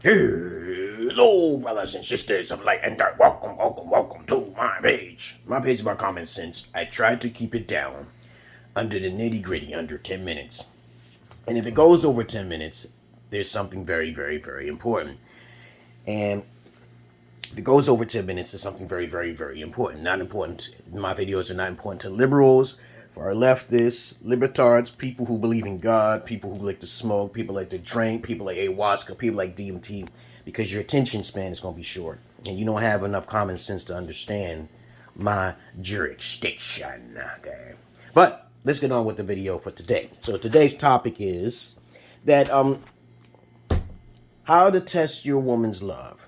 Hello, brothers and sisters of light and dark. Welcome to my page. My page is about common sense. I tried to keep it down under the nitty gritty, under 10 minutes. And if it goes over 10 minutes, there's something very, very, very important. And if it goes over 10 minutes, there's something very, very, very important. Not important. My videos are not important to liberals, for our leftists, libertards, people who believe in God, people who like to smoke, people like to drink, people like ayahuasca, people like DMT, because your attention span is going to be short. And you don't have enough common sense to understand my jurisdiction. Okay. But let's get on with the video for today. So today's topic is that how to test your woman's love.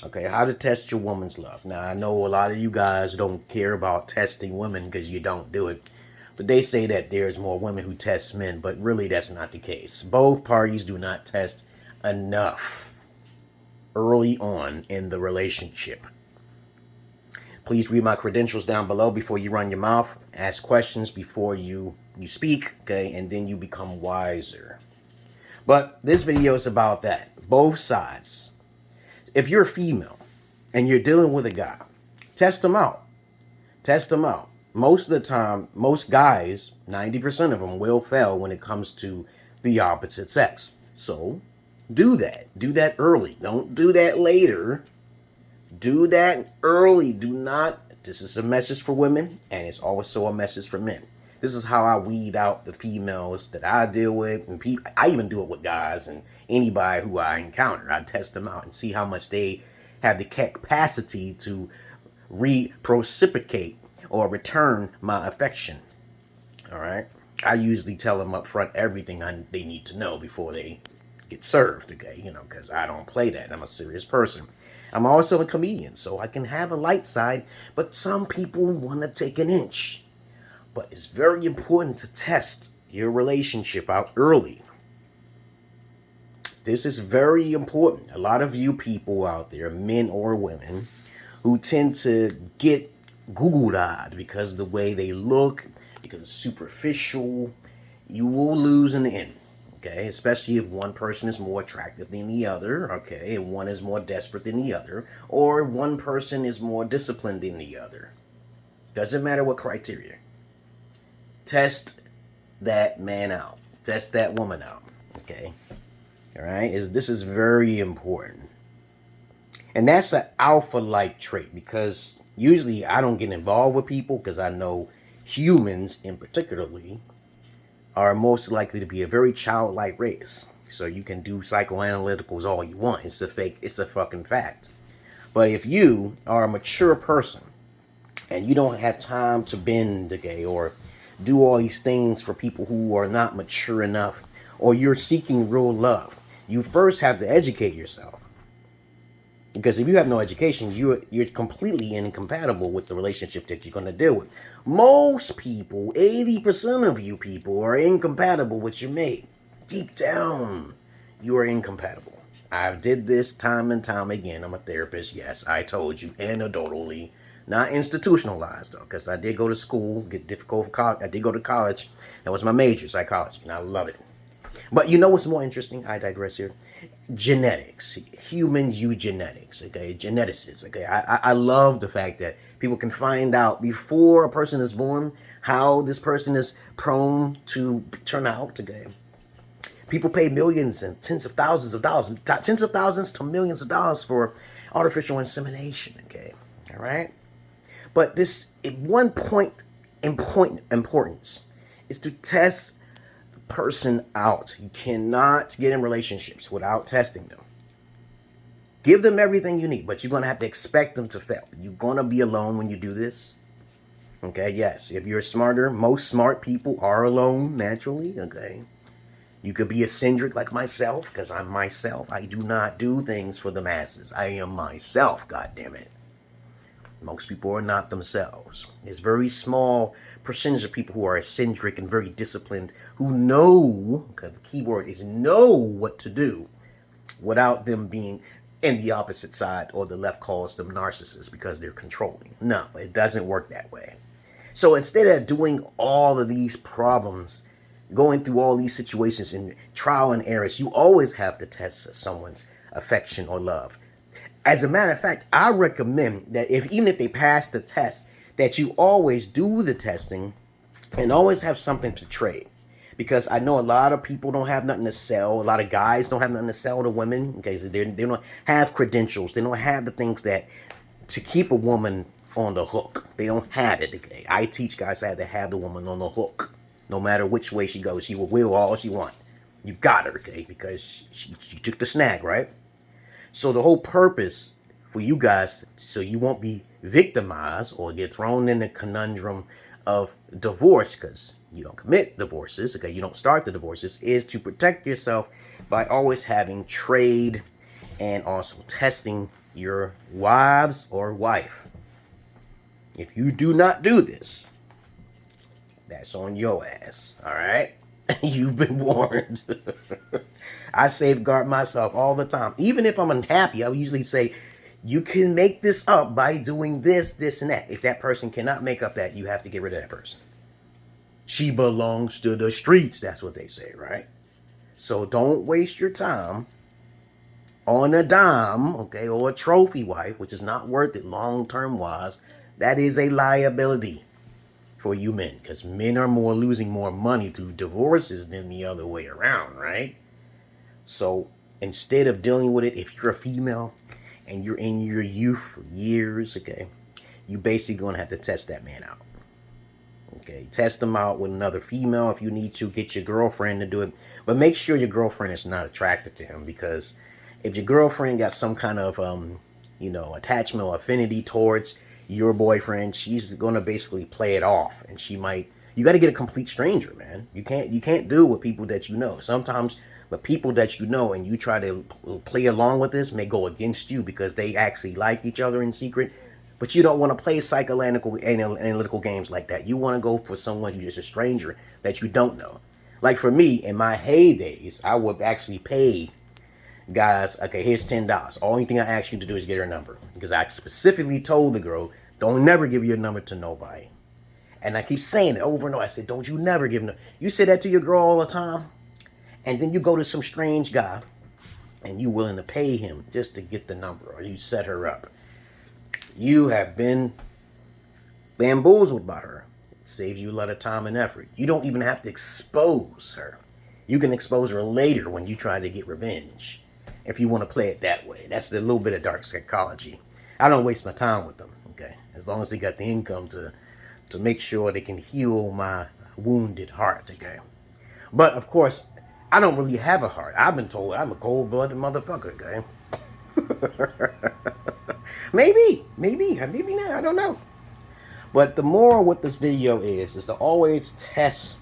Okay, how to test your woman's love. Now, I know a lot of you guys don't care about testing women because you don't do it. But they say that there's more women who test men, but really that's not the case. Both parties do not test enough early on in the relationship. Please read my credentials down below before you run your mouth. Ask questions before you speak, okay? And then you become wiser. But this video is about that. Both sides. If you're a female and you're dealing with a guy, test them out. Test them out. Most of the time, most guys, 90% of them will fail when it comes to the opposite sex. So do that. Do that early. Don't do that later. Do that early. Do not. This is a message for women, and it's also a message for men. This is how I weed out the females that I deal with, and I even do it with guys and anybody who I encounter. I test them out and see how much they have the capacity to reciprocate or return my affection. All right. I usually tell them up front everything they need to know before they get served. Okay, because I don't play that. I'm a serious person. I'm also a comedian, so I can have a light side, but some people want to take an inch. But it's very important to test your relationship out early. This is very important. A lot of you people out there, men or women, who tend to get Googled because of the way they look, because it's superficial, you will lose in the end. Okay, especially if one person is more attractive than the other, okay, and one is more desperate than the other, or one person is more disciplined than the other. Doesn't matter what criteria. Test that man out. Test that woman out. Okay. All right. This is very important. And that's an alpha-like trait, because usually I don't get involved with people because I know humans in particularly are most likely to be a very childlike race. So you can do psychoanalyticals all you want. It's a fucking fact. But if you are a mature person and you don't have time to bend, okay, or do all these things for people who are not mature enough, or you're seeking real love, you first have to educate yourself. Because if you have no education, you're completely incompatible with the relationship that you're going to deal with. Most people, 80% of you people, are incompatible with your mate. Deep down, you are incompatible. I did this time and time again. I'm a therapist, yes, I told you, anecdotally. Not institutionalized, though, because I did go to school, get difficult for college. I did go to college. That was my major, psychology, and I love it. But you know what's more interesting? I digress here. Genetics. Humans use genetics, okay? Geneticists, okay? I love the fact that people can find out before a person is born how this person is prone to turn out, okay? People pay millions and tens of thousands of dollars, tens of thousands to millions of dollars for artificial insemination, okay? All right? But this, at one point, importance is to test the person out. You cannot get in relationships without testing them. Give them everything you need, but you're going to have to expect them to fail. You're going to be alone when you do this. Okay, yes. If you're smarter, most smart people are alone naturally, okay? You could be eccentric like myself, because I'm myself. I do not do things for the masses. I am myself, goddammit. Most people are not themselves. There's very small percentage of people who are eccentric and very disciplined, who know, because the key word is know what to do, without them being in the opposite side, or the left calls them narcissists because they're controlling. No, it doesn't work that way. So instead of doing all of these problems going through all these situations and trial and errors, you always have to test someone's affection or love. As a matter of fact, I recommend that even if they pass the test, that you always do the testing and always have something to trade. Because I know a lot of people don't have nothing to sell. A lot of guys don't have nothing to sell to women. Okay, so they don't have credentials. They don't have the things that to keep a woman on the hook. They don't have it. Okay, I teach guys how to have the woman on the hook. No matter which way she goes, she will all she wants. You got her, okay, because she took the snag, right? So the whole purpose for you guys, so you won't be victimized or get thrown in the conundrum of divorce, because you don't commit divorces, okay, you don't start the divorces, is to protect yourself by always having trade and also testing your wives or wife. If you do not do this, that's on your ass, all right? You've been warned. I safeguard myself all the time. Even if I'm unhappy, I would usually say, you can make this up by doing this, this, and that. If that person cannot make up that, you have to get rid of that person. She belongs to the streets, that's what they say, right? So don't waste your time on a dime, okay, or a trophy wife, which is not worth it long-term wise. That is a liability for you men, because men are losing more money through divorces than the other way around, right? So instead of dealing with it, if you're a female and you're in your youth years, okay, you basically gonna have to test that man out. Okay, test him out with another female if you need to. Get your girlfriend to do it, but make sure your girlfriend is not attracted to him, because if your girlfriend got some kind of attachment or affinity towards your boyfriend, she's gonna basically play it off, and you got to get a complete stranger, man. You can't do it with people that you know. Sometimes the people that you know and you try to play along with this may go against you because they actually like each other in secret, but you don't want to play analytical games like that. You want to go for someone who's just a stranger that you don't know. Like for me, in my heydays, I would actually pay guys, okay, here's $10. Only thing I ask you to do is get her number, because I specifically told the girl, don't never give your number to nobody. And I keep saying it over and over. I said, don't you never give no. You say that to your girl all the time, and then you go to some strange guy and you willing to pay him just to get the number, or you set her up. You have been bamboozled by her. It saves you a lot of time and effort. You don't even have to expose her. You can expose her later when you try to get revenge, if you want to play it that way. That's a little bit of dark psychology. I don't waste my time with them, okay? As long as they got the income to make sure they can heal my wounded heart, okay? But, of course, I don't really have a heart. I've been told I'm a cold-blooded motherfucker, okay? Maybe not, I don't know. But the moral with this video is to always test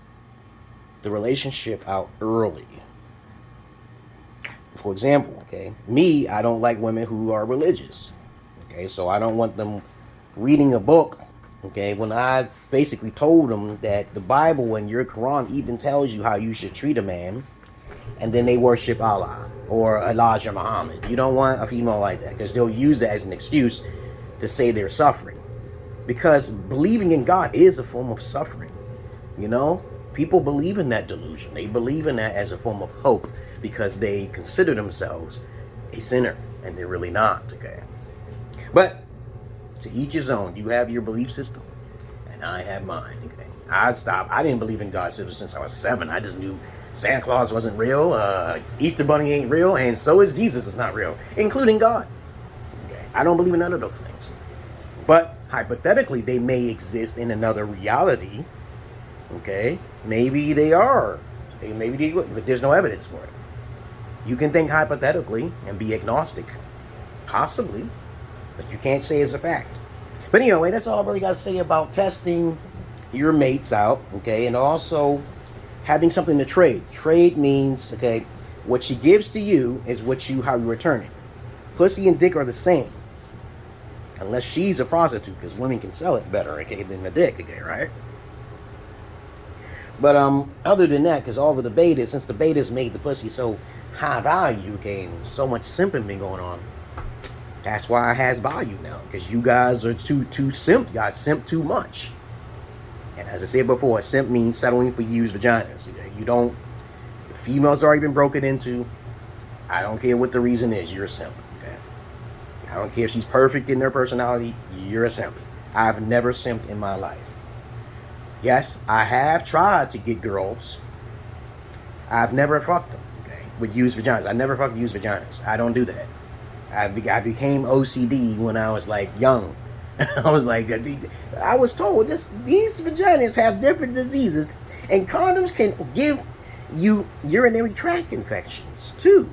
the relationship out early. For example, okay, me, I don't like women who are religious. Okay, so I don't want them reading a book, okay, when I basically told them that the Bible and your Quran even tells you how you should treat a man, and then they worship Allah or Elijah Muhammad. You don't want a female like that, because they'll use that as an excuse to say they're suffering. Because believing in God is a form of suffering, you know? People believe in that delusion. They believe in that as a form of hope because they consider themselves a sinner, and they're really not, okay? But to each his own. You have your belief system, and I have mine, okay? I didn't believe in God since I was 7. I just knew Santa Claus wasn't real, Easter Bunny ain't real, and so is Jesus is not real, including God. Okay? I don't believe in none of those things. But hypothetically, they may exist in another reality, okay? Maybe they are. Maybe they would, but there's no evidence for it. You can think hypothetically and be agnostic. Possibly. But you can't say it's a fact. But anyway, that's all I really got to say about testing your mates out, okay? And also having something to trade. Trade means, okay, what she gives to you is how you return it. Pussy and dick are the same. Unless she's a prostitute, because women can sell it better, okay, than the dick, okay, right? But other than that, because all the debate is, since the betas made the pussy so high value, okay, and so much simping been going on, that's why it has value now. Because you guys are too simp. You guys simp too much. And as I said before, simp means settling for used vaginas. Okay? You don't. The female's already been broken into. I don't care what the reason is, you're a simp, okay? I don't care if she's perfect in their personality, you're a simp. I've never simped in my life. Yes, I have tried to get girls. I've never fucked them, okay, with used vaginas. I never fucked used vaginas. I don't do that. I became OCD when I was like young. I was like, I was told these vaginas have different diseases, and condoms can give you urinary tract infections too.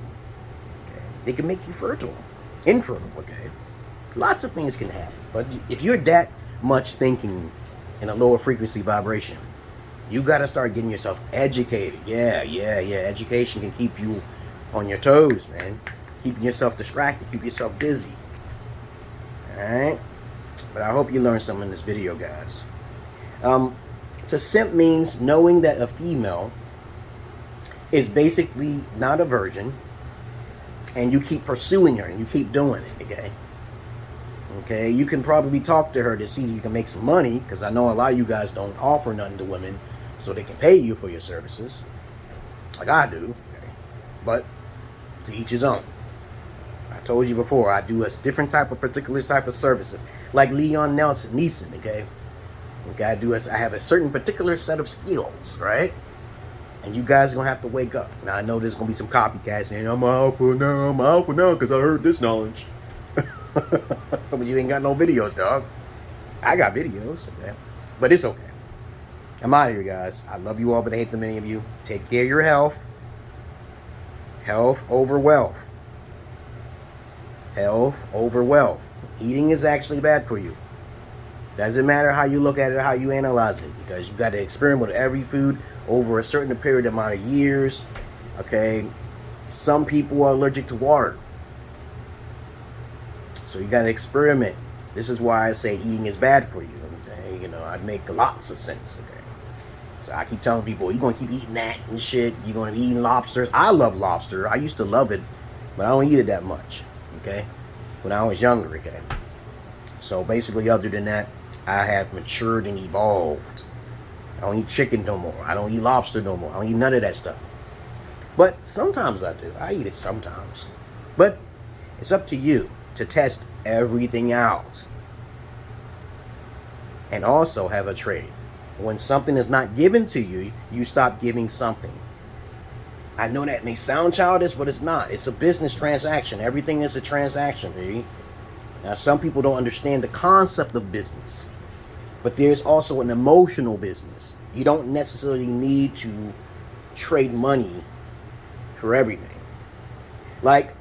Okay, they can make you infertile. Okay, lots of things can happen. But if you're that much thinking in a lower frequency vibration, you got to start getting yourself educated. Yeah. Education can keep you on your toes, man. Keeping yourself distracted, keep yourself busy. Alright? But I hope you learned something in this video, guys. To simp means knowing that a female is basically not a virgin, and you keep pursuing her, and you keep doing it, okay? Okay, you can probably talk to her to see if you can make some money, because I know a lot of you guys don't offer nothing to women so they can pay you for your services, like I do, okay? But to each his own. I told you before, I do a different particular type of services, like Leon Neeson, okay? I have a certain particular set of skills, right? And you guys are gonna have to wake up. Now I know there's gonna be some copycats saying, I'm alpha now, because I heard this knowledge. But you ain't got no videos, dog. I got videos, okay? But it's okay. I'm out of here, guys. I love you all, but I hate the many of you. Take care of your health. Health over wealth. Health over wealth. Eating is actually bad for you. Doesn't matter how you look at it or how you analyze it, because you got to experiment with every food over a certain period amount of years. Okay, some people are allergic to water, so you got to experiment. This is why I say eating is bad for you. Okay? You know, I make lots of sense. Okay, so I keep telling people, you're gonna keep eating that and shit. You're gonna be eating lobsters. I love lobster. I used to love it, but I don't eat it that much. Okay, when I was younger. Okay, so basically, other than that, I have matured and evolved. I don't eat chicken no more. I don't eat lobster no more. I don't eat none of that stuff. But sometimes I do. I eat it sometimes. But it's up to you to test everything out. And also have a trade. When something is not given to you, you stop giving something. I know that may sound childish, but it's not. It's a business transaction. Everything is a transaction, baby. Now, some people don't understand the concept of business. But there's also an emotional business. You don't necessarily need to trade money for everything. Like,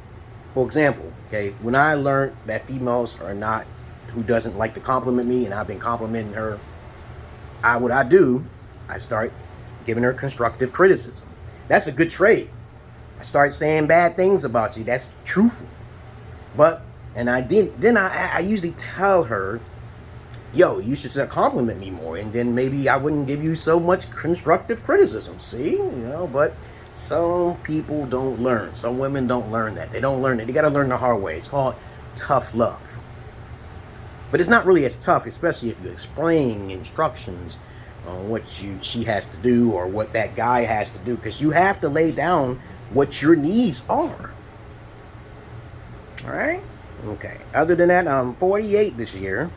for example, okay, when I learned that females are not, who doesn't like to compliment me, and I've been complimenting her, what I do, I start giving her constructive criticism. That's a good trade. I start saying bad things about you. That's truthful. But, and I usually tell her, yo, you should compliment me more, and then maybe I wouldn't give you so much constructive criticism. See, you know, but some people don't learn. Some women don't learn that. They don't learn it. They got to learn the hard way. It's called tough love. But it's not really as tough, especially if you explain instructions on what she has to do or what that guy has to do, because you have to lay down what your needs are. All right? Okay. Other than that, I'm 48 this year.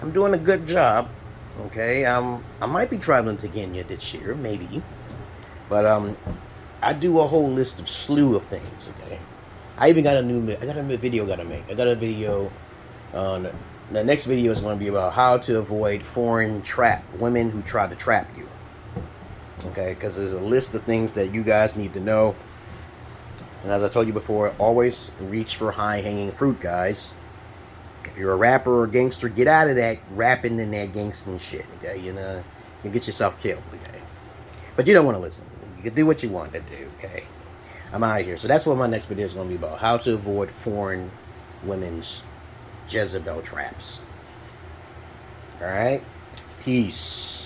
I'm doing a good job. Okay. I might be traveling to Kenya this year, maybe. But I do a whole list of slew of things. Okay. I even got a new video gotta make. I got a video on. The next video is going to be about how to avoid foreign women who try to trap you. Okay, because there's a list of things that you guys need to know. And as I told you before, always reach for high-hanging fruit, guys. If you're a rapper or gangster, get out of that rapping and that gangster shit. Okay, you know, you get yourself killed. Okay, but you don't want to listen. You can do what you want to do. Okay, I'm out of here. So that's what my next video is going to be about: how to avoid foreign women's Jezebel traps. Alright? Peace.